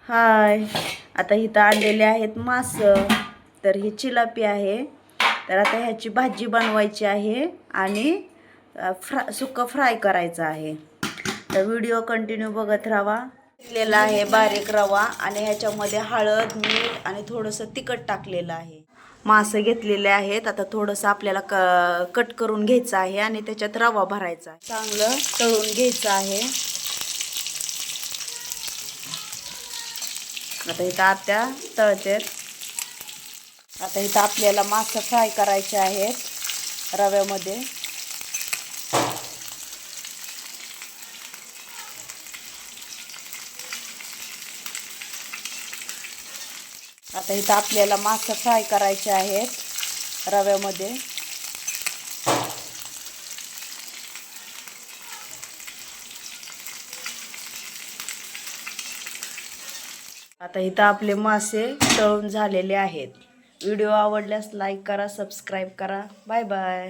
हाय, आता इथं आणलेले आहेत मासं. तर ही चिलापी आहे. तर आता ह्याची भाजी बनवायची आहे आणि सुक्का फ्राय करायचा आहे. तर व्हिडिओ कंटिन्यू बघत राहा. घेतलेला आहे बारीक रवा आणि ह्याच्यामध्ये हळद, मीठ आणि थोडंसं तिखट टाकलेलं आहे. मासे घेतलेले आहेत. आता थोडंसं आपल्याला कट करून घ्यायचं आहे आणि त्याच्यात रवा भरायचा आहे. चांगलं तळून घ्यायचं आहे. आता इथं आत्या तळतेत. आता इथं आपल्याला मासे फ्राय करायचे आहेत रव्यामध्ये. आता इथं आपल्याला मासे फ्राय करायचे आहेत रव्यामध्ये. आता इथं आपले मासे तळून झालेले आहेत. व्हिडिओ आवडल्यास लाईक करा, सबस्क्राईब करा. Bye bye.